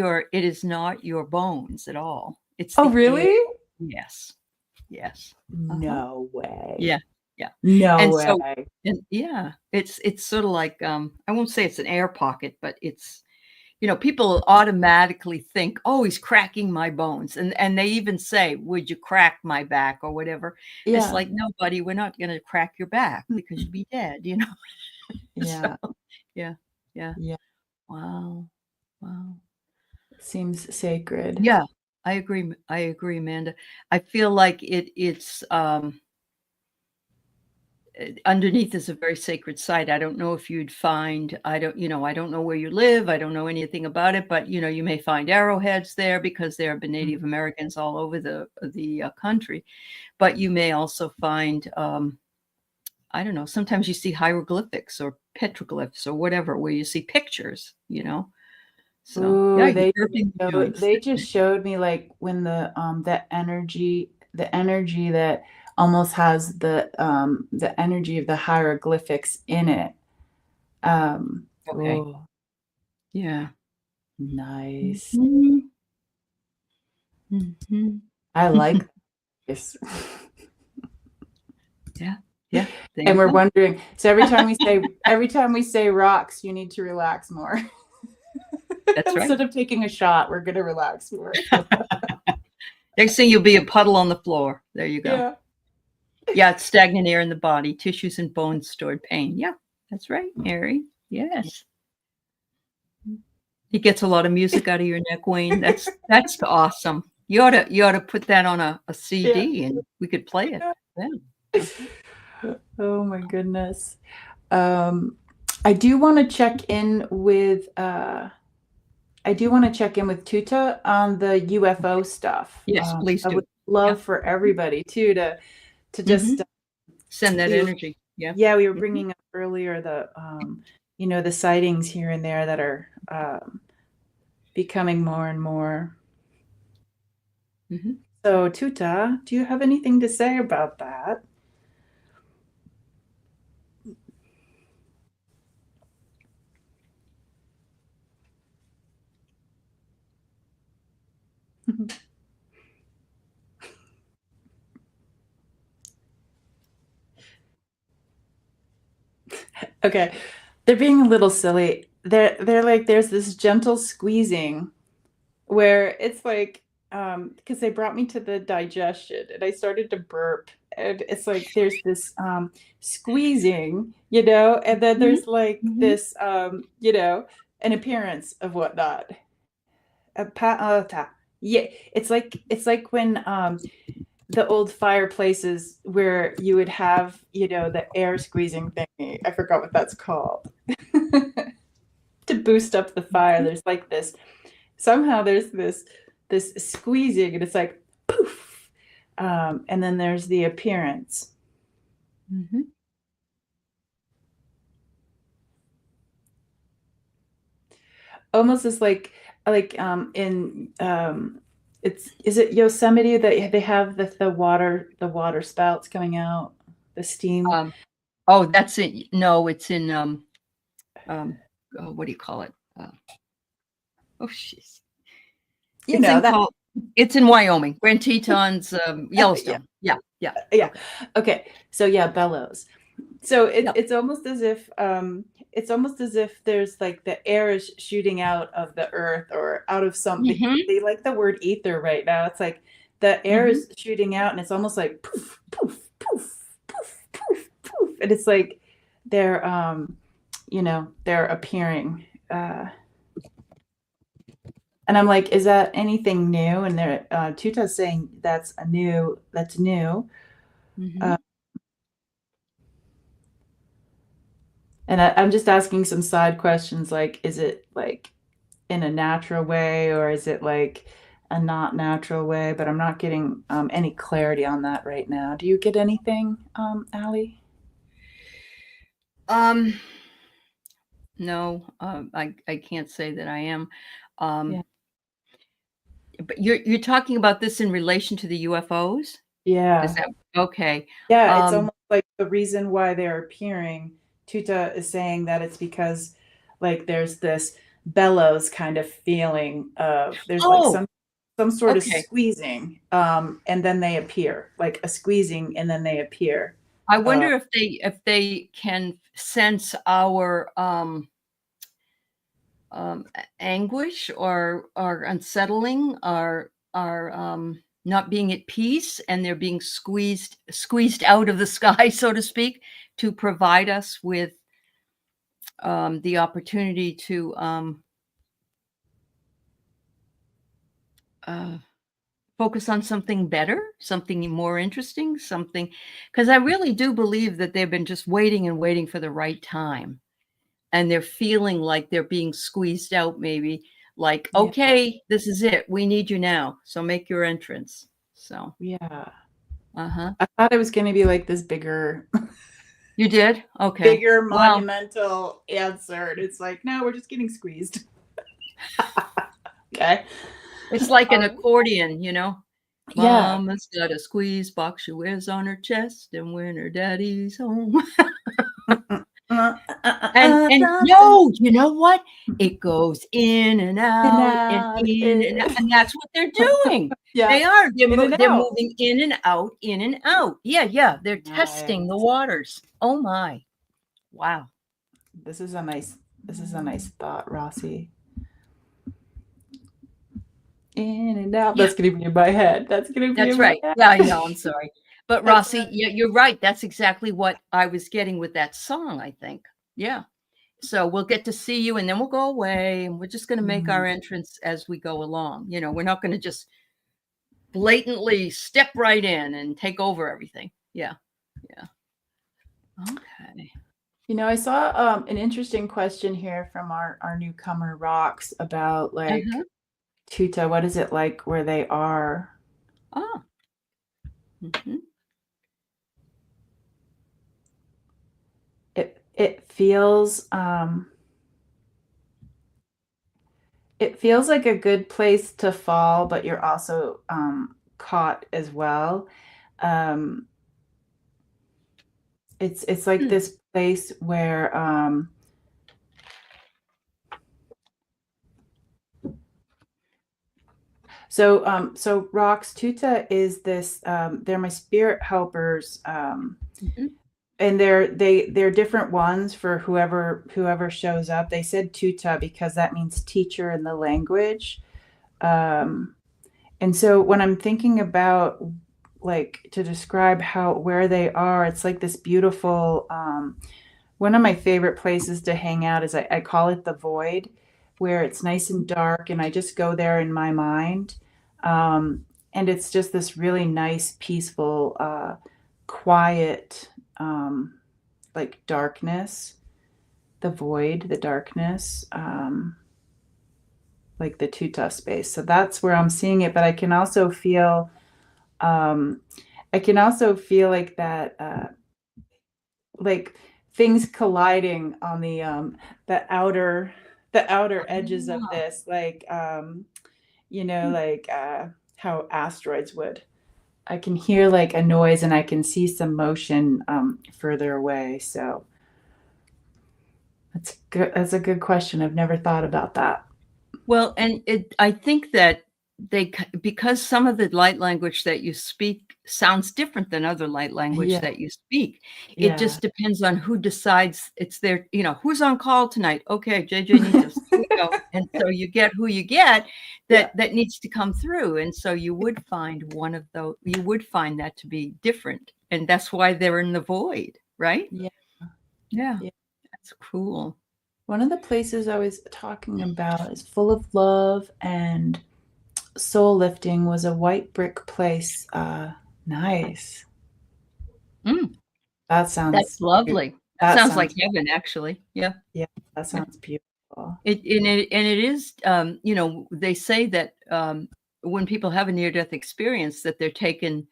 your bones at all. It's Oh, the air. really? Yes. Yes. Uh-huh. No way. Yeah. Yeah. No And so way. and yeah, it's sort of like, I won't say it's an air pocket, but it's, people automatically think, "Oh, he's cracking my bones." And they even say, "Would you crack my back?" or whatever. It's Yeah. like, "No, buddy, we're not gonna crack your back because Mm-mm. you'd be dead," you know? So, Yeah. yeah. Yeah. Yeah. Wow. Wow. Seems sacred. Yeah. I agree, Amanda. I feel like it's, underneath is a very sacred site. I don't know if you'd find I don't know where you live, I don't know anything about it, but, you may find arrowheads there because there have been Native Mhm. Americans all over the country, but you may also find, I don't know, sometimes you see hieroglyphics or petroglyphs or whatever, where you see pictures. So, yeah, Ooh, you're chirping the joints. they just showed me like when the energy that almost has the energy of the hieroglyphics in it. Okay. Oh, Yeah. nice. Mhm. Mhm. I like this. Yeah. Yeah. There And you we're go. wondering, so every time we say rocks, you need to relax more. That's right. Instead of taking a shot, we're gonna relax more. Next thing you'll be a puddle on the floor. There you go. Yeah. Yeah, it's stagnant air in the body, tissues and bones stored pain. Yeah, that's right, Mary. Yes. It gets a lot of music out of your neck, Wayne. That's awesome. You ought to put that on a Yeah. CD and we could play it Yeah. then. Uh-huh. Oh my goodness. Um, I do want to check in with Tutah on the UFO stuff. Yes, please I would do. Yeah. love for everybody too to just Mhm. Send that we were energy. Yeah. yeah, we were Mhm. bringing up earlier the sightings here and there that are becoming more and more. Mhm. So, Tuta, do you have anything to say about that? Okay, they're being a little silly. They're like there's this gentle squeezing where it's like because they brought me to the digestion and I started to burp and it's like there's this squeezing, and then Mhm. there's like Mhm. this an appearance of whatnot. Yeah, it's like when the old fireplaces where you would have, the air squeezing thingy. I forgot what that's called. To boost up the fire, Mhm. there's like this. Somehow there's this squeezing, and it's like poof. And then there's the appearance. Mhm. Almost as like in it's is it Yosemite that they have the water spouts coming out, the steam. Um, Oh, that's it. No, it's in what do you call it? Oh, jeez. You It's know in that. called. It's in Wyoming, Grand Tetons, Yeah. Yellowstone. Yeah, yeah. Yeah. Okay. Okay. So yeah, bellows. So Yep. it's almost as if there's like the air is shooting out of the earth or out of something. Hmm. They like the word ether right now. It's like the air Hmm. is shooting out and it's almost like poof, poof, poof, poof, poof, poof. And it's like they're they're appearing. And I'm like, is that anything new? And they're Tutah's saying that's new. Hmm. Uh, and I'm just asking some side questions like, is it like in a natural way or is it like a not natural way? But I'm not getting any clarity on that right now. Do you get anything, Aley? Um, no, I can't say that I am. Yeah. Um, but you're talking about this in relation to the UFOs? Is Yeah. that okay? Yeah. It's Um, almost like the reason why they're appearing. Tuta is saying that it's because like there's this bellows kind of feeling of there's like oh, some sort of okay. squeezing and then they appear like a squeezing and then they appear. I Uh, wonder if they can sense our anguish or unsettling or not being at peace, and they're being squeezed out of the sky, so to speak, to provide us with the opportunity to uh, focus on something better, something more interesting, something, because I really do believe that they've been just waiting and waiting for the right time, and they're feeling like they're being squeezed out, maybe like, yeah. okay, this is it. We need you now. So make your entrance. So, Yeah. uh-huh. I thought it was going to be like this bigger You did? Okay. bigger Well, monumental answer. And it's like, no, we're just getting squeezed. Okay. it's like an Um, accordion, you know? yeah. Mama's got a squeeze box she wears on her chest, and when her daddy's home. And Dun, dun, no, you know what? It goes in and and out and out. in and out, and that's what they're doing. Yeah. They are. In and They're out. moving in and out, in and out. Yeah, yeah. They're Right. testing the waters. Oh my. Wow. This is a nice thought, Rossi. In and out. Yeah, That's gonna be in my head. That's gonna be that's in my right. head. Yeah, I know. I'm sorry. But That's Rossi, you're right. That's exactly what I was getting with that song, I think. Yeah. So we'll get to see you and then we'll go away and we're just going to make Mhm. our entrance as we go along. You know, we're not going to just blatantly step right in and take over everything. Yeah. Yeah. Okay. I saw an interesting question here from our newcomer Rocks about Uh-huh. like Tuta. What is it like where they are? Oh. Mhm. It feels like a good place to fall, but you're also caught as well. Um, it's like Hmm. this place where so Rocks Tuta is this they're my spirit helpers Mhm. and they're different ones for whoever shows up. They said Tuta because that means teacher in the language. Um, and so when I'm thinking about like to describe how where they are, it's like this beautiful one of my favorite places to hang out is I call it the void, where it's nice and dark and I just go there in my mind. And it's just this really nice, peaceful, quiet, like darkness, the void, the darkness, like the tuta space. So that's where I'm seeing it. But um, I can also feel like that, like things colliding on the outer, the outer edges of Ah. this, like, Hmm. like how asteroids would. I can hear like a noise and I can see some motion further away. So that's good. That's a good question. I've never thought about that. Well, and I think that because some of the light language that you speak sounds different than other light language Yeah. that you speak. It Yeah. just depends on who decides it's their, who's on call tonight. Okay, JJ needs us. Here we go. And so you get who you get Yeah. that needs to come through. And so you would find you would find that to be different. And that's why they're in the void, right? Yeah. Yeah. Yeah. That's cool. One of the places I was talking about is full of love and soul lifting was a white brick place. Nice. Mm, That sounds that's lovely. that Sounds like sounds heaven, actually. Yeah. yeah, that Yeah. sounds beautiful. It is, they say that when people have a near-death experience, that they're taken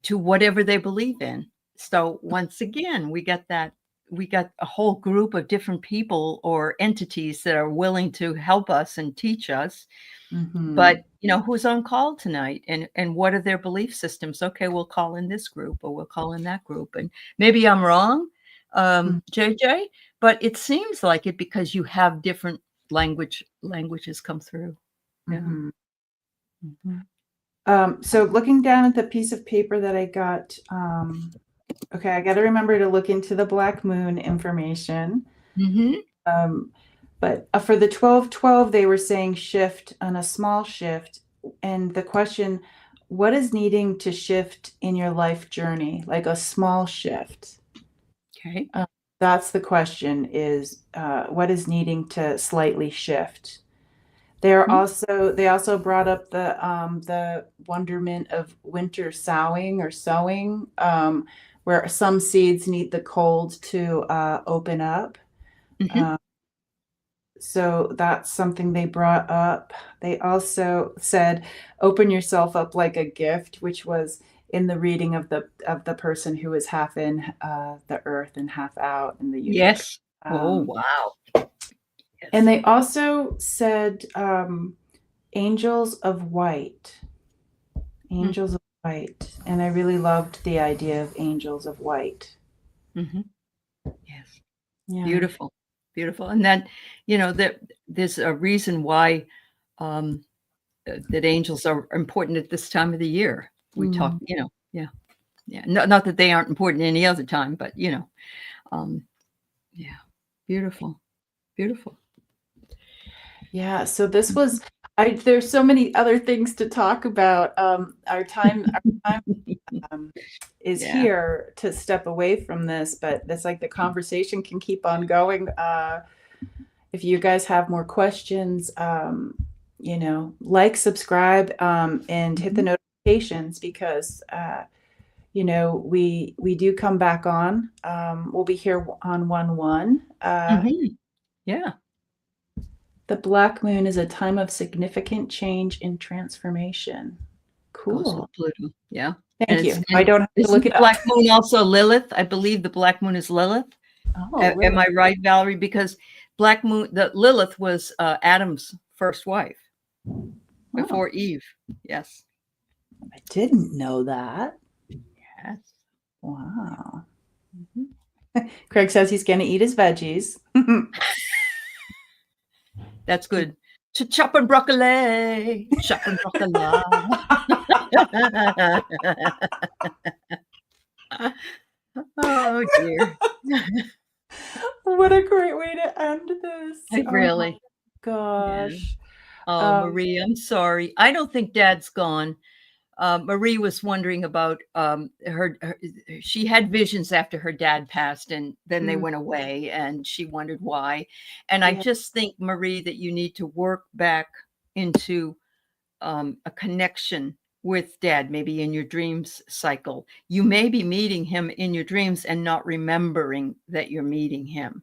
to whatever they believe in. So once again, we got a whole group of different people or entities that are willing to help us and teach us. Mm-hmm. But who's on call tonight, and what are their belief systems? Okay, we'll call in this group or we'll call in that group. And maybe I'm wrong, JJ, but it seems like it because you have different languages come through. Yeah. Mm-hmm. Mhm. So looking down at the piece of paper that I got, okay, I got to remember to look into the black moon information. Mhm. But for the 12-12, they were saying shift on a small shift. And the question, what is needing to shift in your life journey? Like a small shift. Okay. That's the question is what is needing to slightly shift? They also brought up the wonderment of winter sowing, where some seeds need the cold to open up. Mhm. So that's something they brought up. They also said, open yourself up like a gift, which was in the reading of the person who was half in the earth and half out in the universe. Yes. Oh, wow. And Yes. they also said angels of white. Mm. Angels of white. And I really loved the idea of angels of white. Mhm. Yes. Yeah. Beautiful. Beautiful. And then, there's a reason why that angels are important at this time of the year. We talk, yeah. Yeah. Not that they aren't important any other time, but yeah. Beautiful. Beautiful. Yeah, so this was there's so many other things to talk about. Our time is Yeah. here to step away from this, but it's like the conversation can keep on going. If you guys have more questions, like, subscribe, and hit the notifications because we do come back on. We'll be here on 1/1. Mhm. Yeah. The black moon is a time of significant change and transformation. Goes Cool. with Pluto. Yeah. Thank you. I And don't have to isn't look the it up. black moon also Lilith? I believe the black moon is Lilith. Oh, Am really? I right, Valerie? Because the Lilith was Adam's first wife Oh, before Eve. Yes. I didn't know that. Yes. Wow. Mhm. Craig says he's going to eat his veggies. That's good. Chopping broccoli. Chopping broccoli. Oh dear. What a great way to end this. Oh my Really. Yeah. gosh. Oh, Um, Marie, I'm sorry. I don't think Dad's gone. Marie was wondering about she had visions after her dad passed and then they mm, went away and she wondered why. And I yeah. just think, Marie, that you need to work back into a connection with Dad, maybe in your dreams cycle. You may be meeting him in your dreams and not remembering that you're meeting him.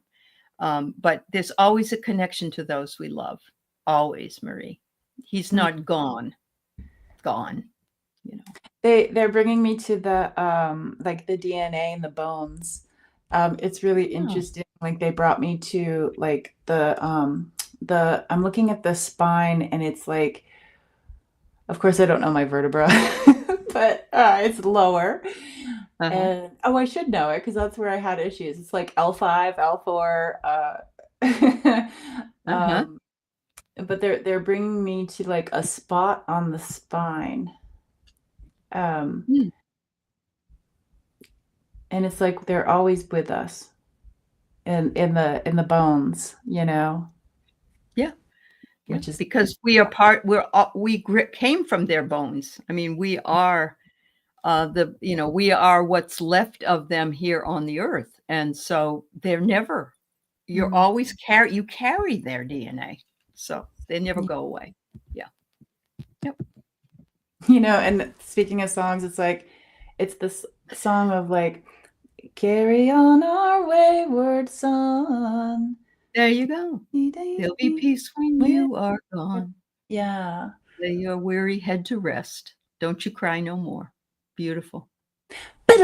But there's always a connection to those we love. Always, Marie. He's Mm. not gone. Gone. They're bringing me to the like the DNA and the bones. It's really Oh. interesting. Like they brought me to like the I'm looking at the spine and it's like, of course I don't know my vertebra, but it's lower. Uh-huh. And I should know it because that's where I had issues. It's like L5, L4. Uh-huh. Um, but they're bringing me to like a spot on the spine. Um, Mm. and it's like they're always with us in the bones, you know, Yeah. Yeah. which is Because came from their bones. I mean, we are we are what's left of them here on the earth. And so you're Mhm. always you carry their DNA. So they never go away. Yeah. Yep. And speaking of songs, it's this song of like, carry on our wayward son. There you go. There'll be peace when you are gone. Yeah. Lay your weary head to rest. Don't you cry no more. Beautiful. Dun,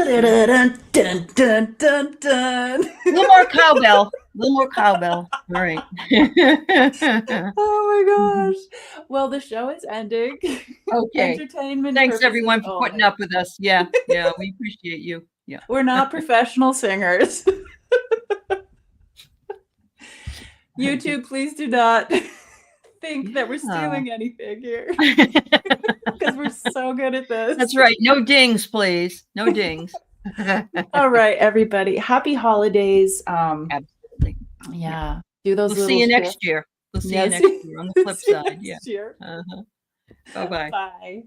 dun, dun, dun, dun. A little more cowbell. A little more cowbell. All right. Oh my gosh. Well, the show is ending. Okay. Entertainment Thanks purposes everyone for putting only. up with us. Yeah. Yeah. We appreciate you. Yeah. We're not professional singers. YouTube, please do not think that we're stealing anything here because we're so good at this. That's right. No dings, please. No dings. All right, everybody. Happy holidays. Absolutely. Yeah. Do those We'll see you next year. We'll see you next year on the flip side. Yeah. Year. Bye-bye. Bye.